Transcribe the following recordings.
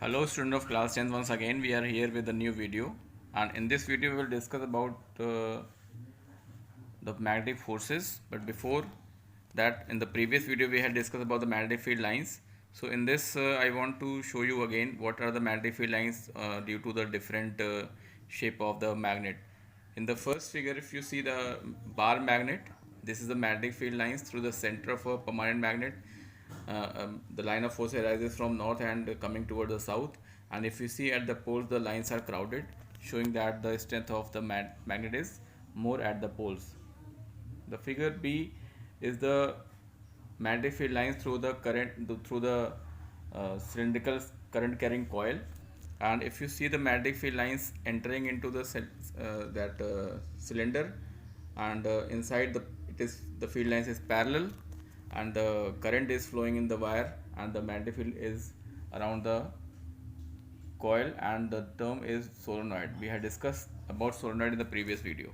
Hello student of class 10th, once again we are here with a new video, and in this video we will discuss about the magnetic forces. But before that, in the previous video we had discussed about the magnetic field lines. So in this I want to show you again what are the magnetic field lines due to the different shape of the magnet. In the first figure, if you see the bar magnet, this is the magnetic field lines through the center of a permanent magnet. The line of force arises from north and coming toward the south, and if you see at the poles the lines are crowded, showing that the strength of the magnet is more at the poles. The figure B is the magnetic field lines through the cylindrical current carrying coil, and if you see the magnetic field lines entering into the cylinder, and inside the field lines is parallel, and the current is flowing in the wire, and the magnetic field is around the coil, and the term is solenoid. We had discussed about solenoid in the previous video.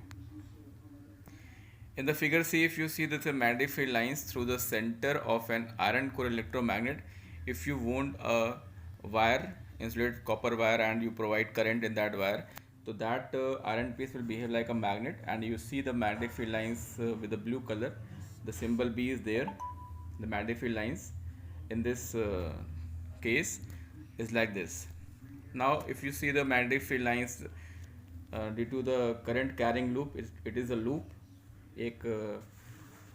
In the figure C, if you see that the magnetic field lines through the center of an iron core electromagnet, if you wound a wire, insulated copper wire, and you provide current in that wire, so that iron piece will behave like a magnet, and you see the magnetic field lines with the blue color. The symbol B is there. The magnetic field lines in this case is like this. Now, if you see the magnetic field lines due to the current carrying loop, it is a loop. एक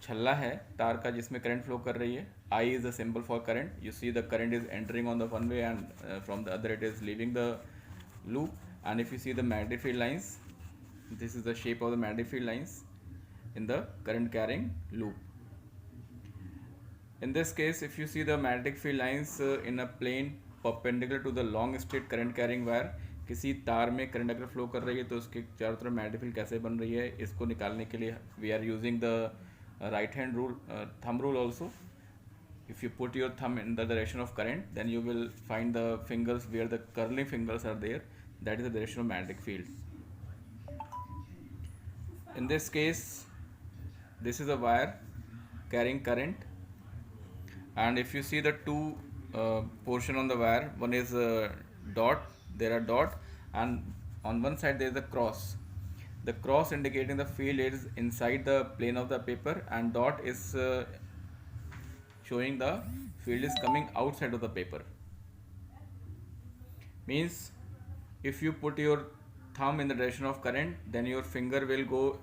छल्ला है तार का जिसमें current flow कर रही है. I is the symbol for current. You see the current is entering on the one way, and from the other it is leaving the loop. And if you see the magnetic field lines, this is the shape of the magnetic field lines in the current carrying loop. In this case, if you see the magnetic field lines in a plane perpendicular to the long straight current carrying wire, किसी तार में current अगर flow कर रही है तो उसके चारों तरफ मैग्नेटिक फील्ड कैसे बन रही है, इसको निकालने के लिए we are using the right hand rule, thumb rule also. If you put your thumb in the direction of current, then you will find the fingers where the curling fingers are there. That is the direction of magnetic field. In this case, this is a wire carrying current, and if you see the two portion on the wire, one is dot, there are dot, and on one side there is a cross. The cross indicating the field is inside the plane of the paper, and dot is showing the field is coming outside of the paper. Means if you put your thumb in the direction of current, then your finger will go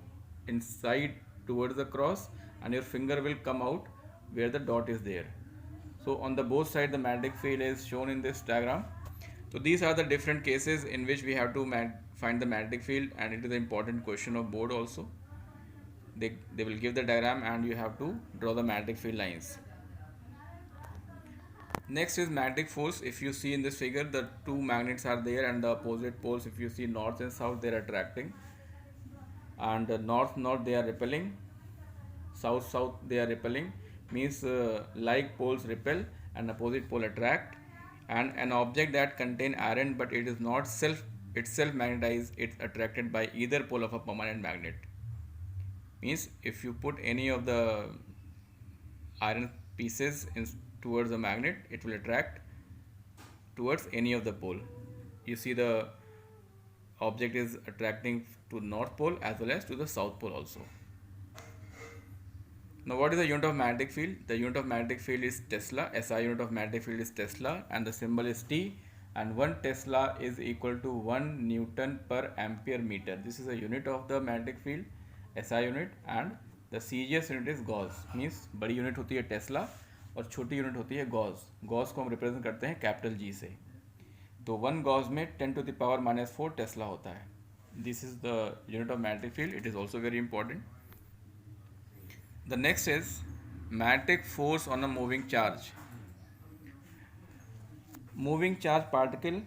inside towards the cross, and your finger will come out where the dot is there. So on the both side the magnetic field is shown in this diagram. So these are the different cases in which we have to find the magnetic field, and it is an important question of board also. They will give the diagram and you have to draw the magnetic field lines. Next is magnetic force. If you see in this figure, the two magnets are there, and the opposite poles, if you see north and south, they are attracting, and north they are repelling, south they are repelling. Means like poles repel and opposite pole attract, and an object that contain iron but it is not itself magnetized, it's attracted by either pole of a permanent magnet. Means if you put any of the iron pieces towards the magnet, it will attract towards any of the pole. You see the object is attracting to north pole as well as to the south pole also. Now, what is the unit of magnetic field? The unit of magnetic field is Tesla. SI unit of magnetic field is Tesla, and the symbol is T, and 1 Tesla is equal to 1 Newton per ampere meter. This is a unit of the magnetic field, SI unit, and the CGS unit is Gauss. Means बड़ी unit होती है Tesla और छोटी unit होती है Gauss. Gauss को हम represent करते हैं capital G से. तो 1 Gauss में 10 to the power minus 4 Tesla होता है. This is the unit of magnetic field. It is also very important. The next is magnetic force on a moving charge. Moving charge particle,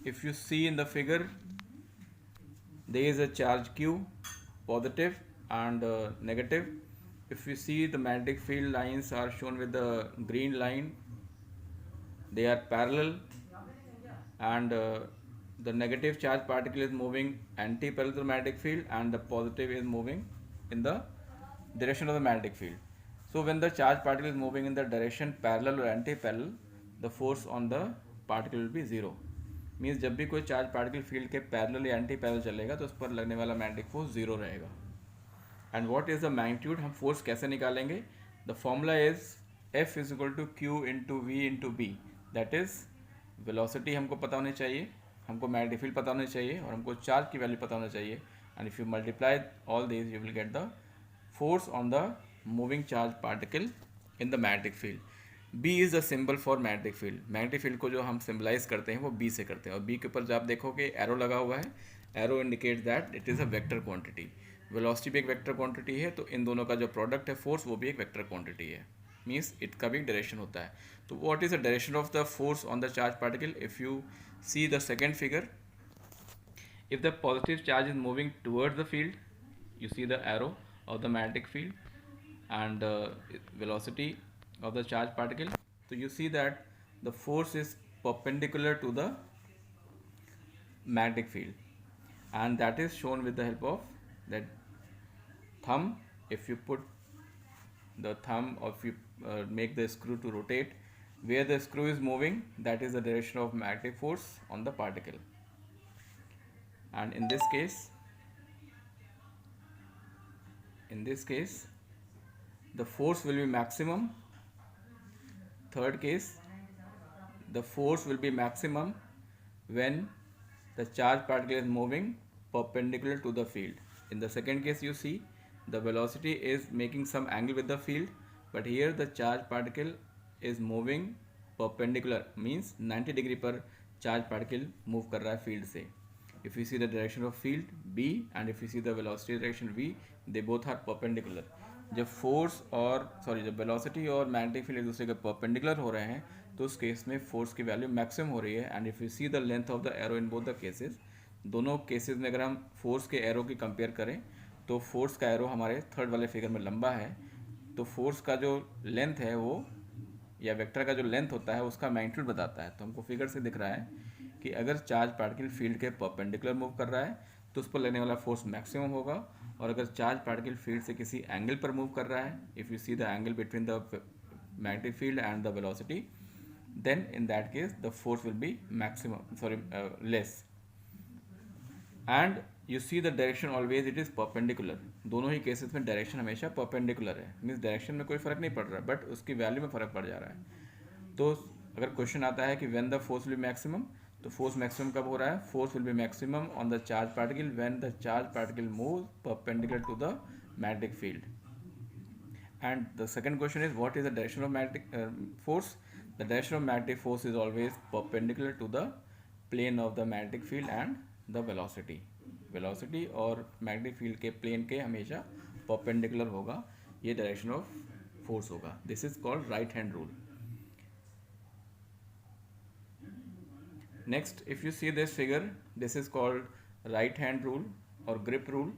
if you see in the figure, there is a charge Q, positive and negative. If you see the magnetic field lines are shown with the green line, they are parallel, and the negative charge particle is moving anti-parallel to the magnetic field, and the positive is moving in the direction of the magnetic field. So when the charge particle is moving in the direction parallel or anti-parallel, the force on the particle will be zero. Means जब भी कोई charge particle field के parallel या anti parallel चलेगा तो उस पर लगने वाला मैग्नेटिक फोर्स ज़ीरो रहेगा। And what is the magnitude, हम फोर्स कैसे निकालेंगे? The formula is F is equal to Q into V into B. That is velocity हमको पता होनी चाहिए, हमको मैग्नेटिक फील्ड पता होनी चाहिए और हमको चार्ज की वैल्यू पता होना चाहिए। And if you multiply all these you will get the force on the moving charge particle in the magnetic field. B is the symbol for magnetic field. magnetic field को जो हम symbolize करते हैं वो B से करते हैं और B के ऊपर जब आप देखोगे एरो लगा हुआ है, arrow indicate that it is a vector quantity. Velocity भी एक वेक्टर क्वांटिटी है, तो इन दोनों का जो प्रोडक्ट है फोर्स वो भी एक वेक्टर क्वांटिटी है, मीन्स इट का भी डायरेक्शन होता है। तो what is the direction of the force on the charge particle? If you see the second figure, if the positive charge is moving towards the field, you see the arrow of the magnetic field and velocity of the charge particle, so you see that the force is perpendicular to the magnetic field and that is shown with the help of that thumb. If you put the thumb or if you make the screw to rotate, where the screw is moving, that is the direction of magnetic force on the particle. And in this case the force will be maximum. Third case, the force will be maximum when the charge particle is moving perpendicular to the field. In the second case, you see the velocity is making some angle with the field, but here the charge particle is moving perpendicular, means 90 degree पर charge particle move कर रहा है field से. If you see the direction of field B and if you see the velocity direction V, they both are perpendicular. जब force और जब velocity और magnetic field एक दूसरे के परपेंडिकुलर हो रहे हैं तो उस केस में फोर्स की वैल्यू मैक्सिमम हो रही है. And if you see the length of the arrow in both the cases, दोनों केसेस में अगर हम फोर्स के एरो की कंपेयर करें तो फोर्स का एरो हमारे थर्ड वाले फिगर में लंबा है, तो फोर्स का जो लेंथ है वो या वेक्टर का जो लेंथ होता है उसका मैग्नीट्यूड बताता है. तो हमको फिगर से दिख रहा है कि अगर चार्ज पार्टिकल फील्ड के परपेंडिकुलर मूव कर रहा है तो उस पर लगने वाला फोर्स मैक्सिमम होगा, और अगर चार्ज पार्टिकल फील्ड से किसी एंगल पर मूव कर रहा है, if you see the angle between the magnetic field and the velocity, then in that case the force will be less. And you see the direction always it is perpendicular. दोनों ही cases में direction हमेशा perpendicular है, means direction में कोई फ़र्क नहीं पड़ रहा है बट उसकी वैल्यू में फ़र्क पड़ जा रहा है. तो अगर क्वेश्चन आता है कि when the force will be maximum, तो फोर्स मैक्सिमम कब हो रहा है? Force will be maximum on the charge particle when the charge particle move perpendicular to the magnetic field. And the second question is what is the direction of magnetic force? The direction of magnetic force is always perpendicular to the plane of the magnetic field and the velocity. Velocity और magnetic field के plane के हमेशा perpendicular होगा, ये direction of force होगा. This is called right hand rule. Next, if you see this figure, this is called right hand rule or grip rule.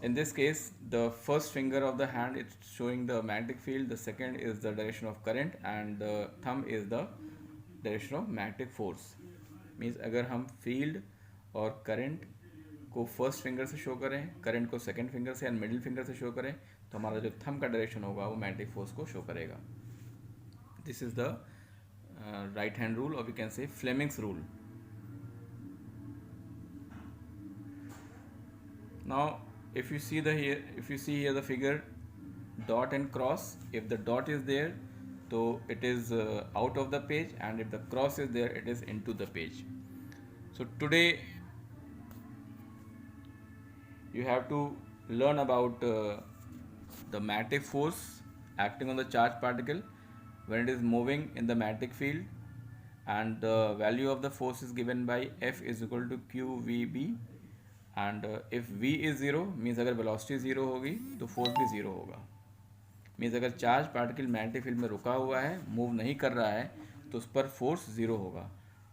In this case, the first finger of the hand is showing the magnetic field, the second is the direction of current and the thumb is the direction of magnetic force. Means अगर हम field और current को first finger से show करें, current को second finger से या middle finger से शो करें, तो हमारा जो थंब का डायरेक्शन होगा वो मैग्नेटिक फोर्स को शो करेगा. This is the right hand rule और we can say Fleming's rule. Now if you see here the figure dot and cross, if the dot is there so it is out of the page and if the cross is there it is into the page. So today you have to learn about the magnetic force acting on the charged particle when it is moving in the magnetic field, and the value of the force is given by F is equal to QVB. And if v is zero means अगर velocity zero होगी तो force भी zero होगा. Means अगर charge particle magnetic field में रुका हुआ है, मूव नहीं कर रहा है, तो उस पर फोर्स ज़ीरो होगा.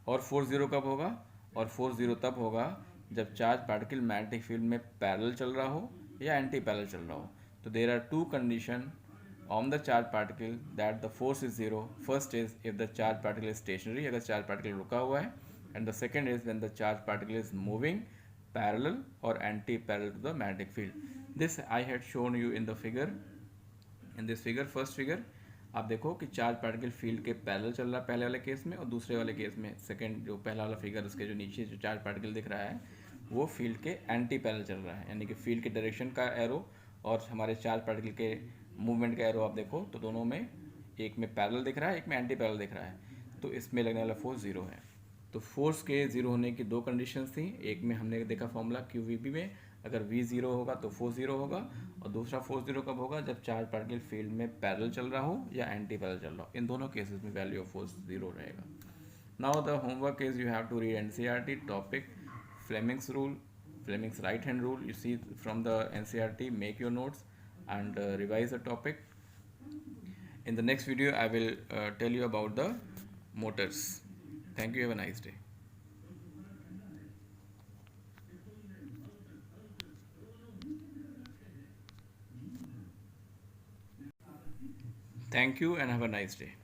और फोर्स ज़ीरो कब होगा? और फोर्स ज़ीरो तब होगा जब चार्ज पार्टिकल मैग्नेटिक फील्ड में पैरेलल चल रहा हो या एंटी पैरेलल चल रहा हो. तो there are two condition on the charge particle that the force is zero. First is if the charge particle is stationary, अगर चार्ज पार्टिकल रुका हुआ है, and the second is when the charge particle is moving parallel or anti-parallel to the magnetic field. This I had shown you in the figure. In this figure, first figure, आप देखो कि charge particle field के parallel चल रहा है पहले वाले case में, और दूसरे वाले केस में सेकंड जो पहला वाला फिगर उसके जो नीचे जो चार्ज पार्टिकल दिख रहा है वो फील्ड के एंटी पैरेलल चल रहा है, यानी कि फील्ड के डायरेक्शन का एरो और हमारे चार्ज पार्टिकल के मूवमेंट का एरो आप देखो तो दोनों में एक में पैरेलल दिख रहा है, एक में एंटी पैरेलल दिख रहा है, तो इसमें लगने वाला फोर्स जीरो है। तो फोर्स के जीरो होने की दो कंडीशंस थी, एक में हमने देखा फॉर्मूला क्यू वी बी में अगर v जीरो होगा तो फोर्स जीरो होगा, और दूसरा फोर्स जीरो कब होगा जब चार्ज पार्टिकल फील्ड में पैरेलल चल रहा हो या एंटी पैरेलल चल रहा हो, इन दोनों केसेस में वैल्यू ऑफ फोर्स जीरो रहेगा। Now the homework is you have to read NCERT topic Fleming's rule, Fleming's right hand rule you see from the NCERT, make your notes and revise the topic. In the next video I will tell you about the motors. Thank you, have a nice day. Thank you and have a nice day.